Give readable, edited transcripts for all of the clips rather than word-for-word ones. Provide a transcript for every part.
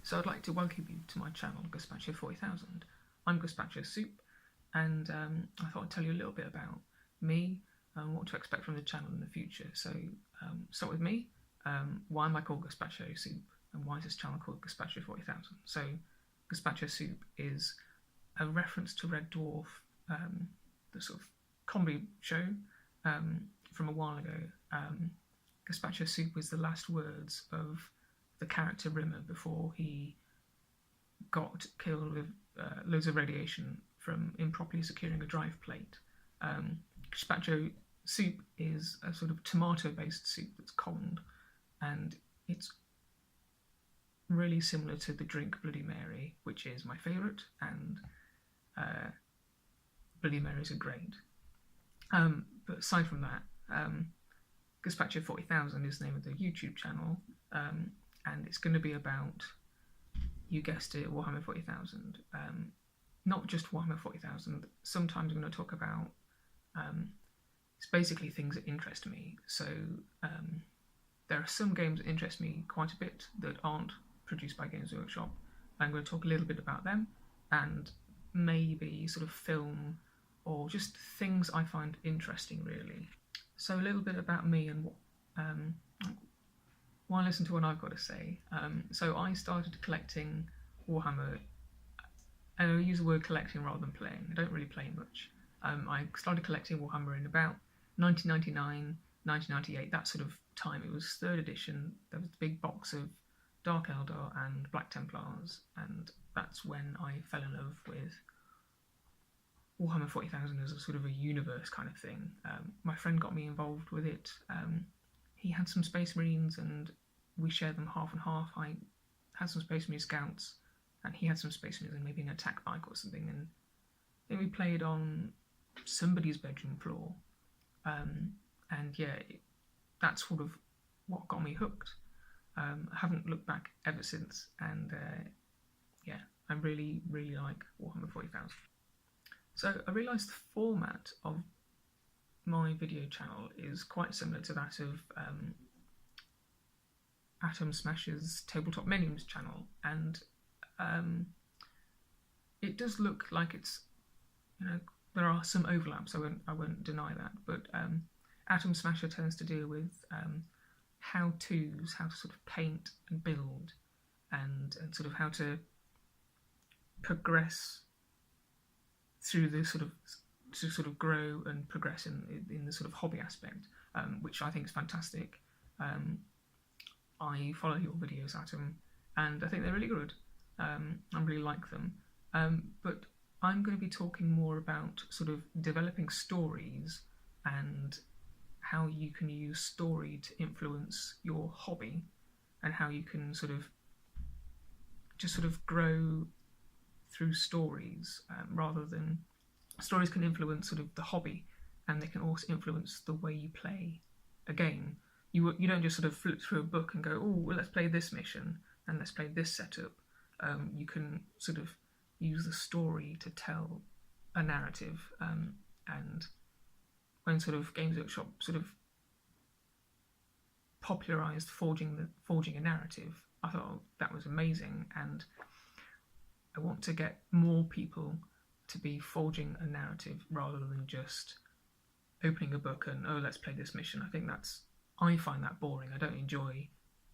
So I'd like to welcome you to my channel, Gazpacho 40,000. I'm Gazpacho Soup, and I thought I'd tell you a little bit about me and what to expect from the channel in the future. So start with me. Why am I called Gazpacho Soup, and why is this channel called Gazpacho 40,000? So Gazpacho Soup is a reference to Red Dwarf, the sort of comedy show from a while ago. Gazpacho Soup was the last words of the character Rimmer before he got killed with loads of radiation from improperly securing a drive plate. Gazpacho soup is a sort of tomato-based soup that's cold, and it's really similar to the drink Bloody Mary, which is my favourite, and Bloody Marys are great. But aside from that, Gazpacho 40,000 is the name of the YouTube channel, and it's going to be about, you guessed it, Warhammer 40,000. Not just Warhammer 40,000, sometimes I'm going to talk about, it's basically things that interest me. So there are some games that interest me quite a bit that aren't produced by Games Workshop. I'm going to talk a little bit about them, and maybe sort of film or just things I find interesting, really. So a little bit about me and why listen to what I've got to say. So I started collecting Warhammer, and I use the word collecting rather than playing. I don't really play much. I started collecting Warhammer in about 1999, 1998, that sort of time. It was 3rd edition. There was the big box of Dark Eldar and Black Templars, and that's when I fell in love with Warhammer 40,000 as a sort of a universe kind of thing. My friend got me involved with it. He had some Space Marines and we shared them half and half. I had some Space Marine Scouts and he had some Space Marines and maybe an attack bike or something, and I think we played on somebody's bedroom floor. And yeah, that's sort of what got me hooked. I haven't looked back ever since, and yeah, I really, really like Warhammer 40,000. So I realised the format of my video channel is quite similar to that of Atom Smash's Tabletop Minions channel, and it does look like it's, there are some overlaps, I won't deny that, but Atom Smasher tends to deal with how-tos, how to sort of paint and build, and sort of how to progress through the sort of grow and progress in the sort of hobby aspect, which I think is fantastic. I follow your videos, Atom, and I think they're really good. I really like them. But I'm going to be talking more about sort of developing stories and how you can use story to influence your hobby, and how you can sort of grow through stories, rather than stories can influence sort of the hobby, and they can also influence the way you play a game. You don't just sort of flip through a book and go, oh, well, let's play this mission and let's play this setup. You can sort of use the story to tell a narrative, and when sort of Games Workshop sort of popularised forging a narrative, I thought that was amazing, and I want to get more people to be forging a narrative rather than just opening a book and, oh, let's play this mission. I find that boring. I don't enjoy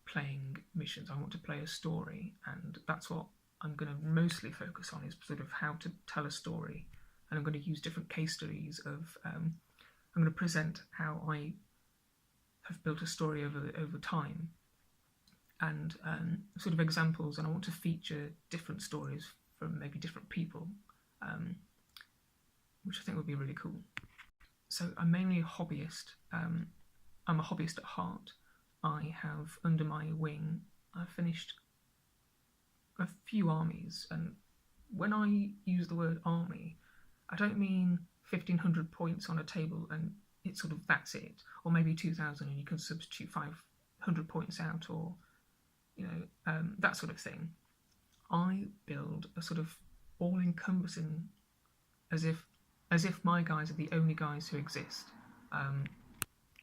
playing missions. I want to play a story, and that's what I'm going to mostly focus on, is sort of how to tell a story. And I'm going to use different case studies of, I'm going to present how I have built a story over time, and sort of examples, and I want to feature different stories from maybe different people, which I think would be really cool. So I'm mainly a hobbyist. I'm a hobbyist at heart. I have under my wing, I've finished a few armies, and when I use the word army, I don't mean 1,500 points on a table and it's sort of that's it, or maybe 2,000 and you can substitute 500 points out, or that sort of thing. I build a sort of all-encompassing, as if my guys are the only guys who exist.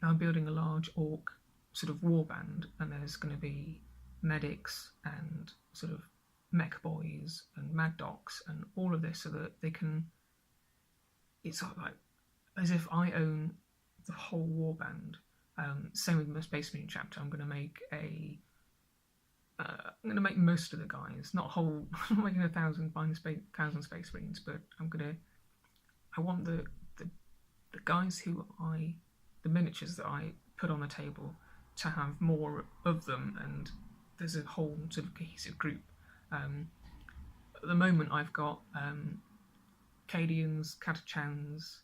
I'm building a large orc sort of warband, and there's going to be medics and sort of mech boys and mad docs and all of this, so that they can. It's sort of like as if I own the whole warband. Same with my Space Marine chapter. I'm going to make I'm going to make most of the guys, not whole. I'm not making 1,000 Space Marines, but I want the guys the miniatures that I put on the table to have more of them, and there's a whole sort of cohesive group. At the moment, I've got Cadians, Catachans,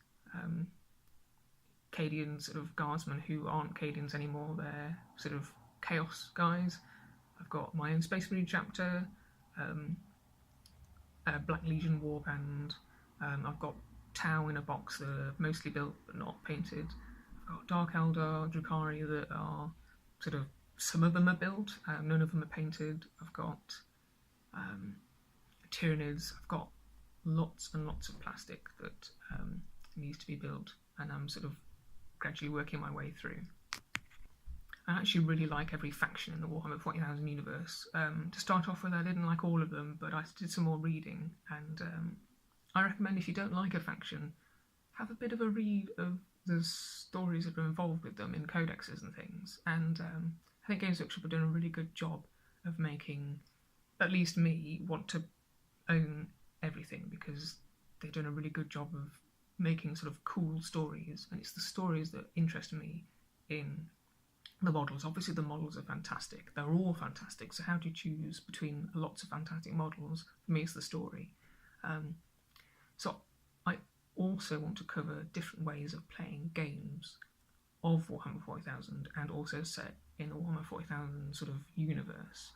Cadian sort of guardsmen who aren't Cadians anymore. They're sort of chaos guys. I've got my own Space Marine chapter, a Black Legion warband. I've got Tau in a box that are mostly built but not painted. I've got Dark Eldar, Drukhari that are sort of, some of them are built, none of them are painted. I've got Tyranids. I've got lots and lots of plastic that needs to be built, and I'm sort of gradually working my way through. I actually really like every faction in the Warhammer 40,000 universe. To start off with, I didn't like all of them, but I did some more reading, and I recommend if you don't like a faction, have a bit of a read of the stories that are involved with them in codexes and things. And I think Games Workshop are doing a really good job of making, at least me, want to own everything, because they're doing a really good job of making sort of cool stories, and it's the stories that interest me in the models. Obviously the models are fantastic, they're all fantastic, so how do you choose between lots of fantastic models? For me, it's the story. So I also want to cover different ways of playing games of Warhammer 40,000, and also set in the Warhammer 40,000 sort of universe.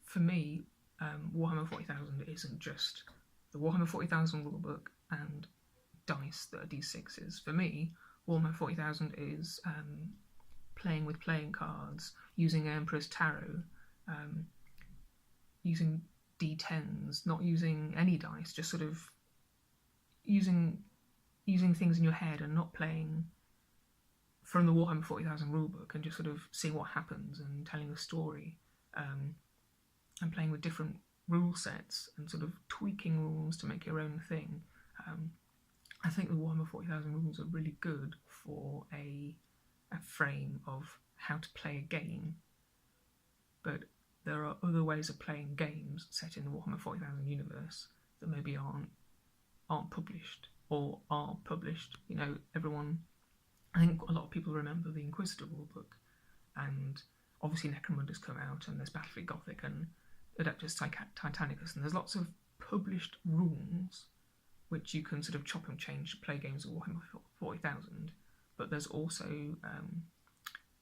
For me, Warhammer 40,000 isn't just the Warhammer 40,000 rulebook and dice that are d6s. For me, Warhammer 40,000 is playing with playing cards, using Emperor's Tarot, using d10s, not using any dice, just sort of using things in your head and not playing from the Warhammer 40,000 rulebook, and just sort of seeing what happens and telling a story, and playing with different rule sets and sort of tweaking rules to make your own thing. I think the Warhammer 40,000 rules are really good for a frame of how to play a game, but there are other ways of playing games set in the Warhammer 40,000 universe that maybe aren't published, or are published. I think a lot of people remember the Inquisitor rulebook, and obviously Necromunda's come out, and there's Battlefleet Gothic and Adeptus Titanicus, and there's lots of published rules which you can sort of chop and change to play games of Warhammer 40,000, but there's also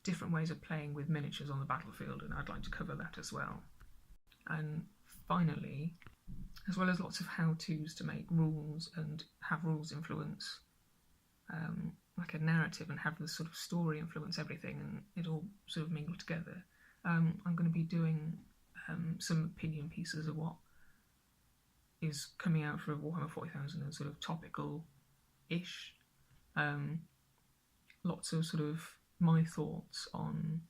different ways of playing with miniatures on the battlefield, and I'd like to cover that as well. And finally, as well as lots of how-tos to make rules and have rules influence like a narrative, and have the sort of story influence everything, and it all sort of mingle together, I'm going to be doing some opinion pieces of what is coming out for Warhammer 40,000 and sort of topical-ish. Lots of sort of my thoughts on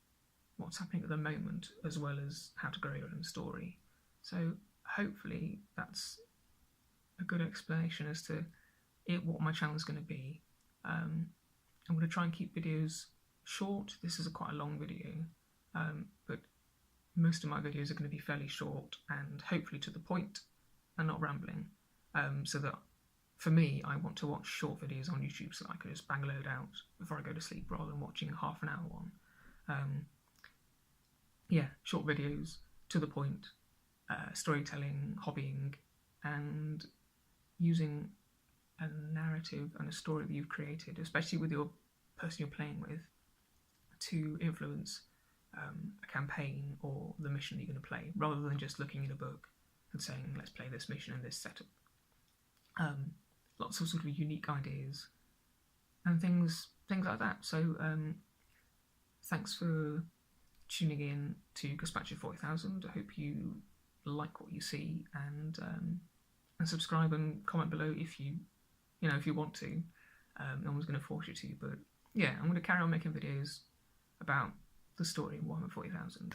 what's happening at the moment, as well as how to grow your own story. So hopefully that's a good explanation as to what my channel is going to be. I'm going to try and keep videos short. This is quite a long video, but most of my videos are going to be fairly short and hopefully to the point and not rambling, so that for me, I want to watch short videos on YouTube so that I can just bang a load out before I go to sleep, rather than watching a half an hour one. Short videos, to the point, storytelling, hobbying, and using a narrative and a story that you've created, especially with your person you're playing with, to influence a campaign or the mission that you're going to play, rather than just looking in a book and saying, let's play this mission in this setup. Lots of sort of unique ideas and things like that. So thanks for tuning in to Gazpacho 40,000. I hope you like what you see, and subscribe and comment below if you want to. No one's going to force you to, but yeah, I'm going to carry on making videos about the story of Warhammer 40,000.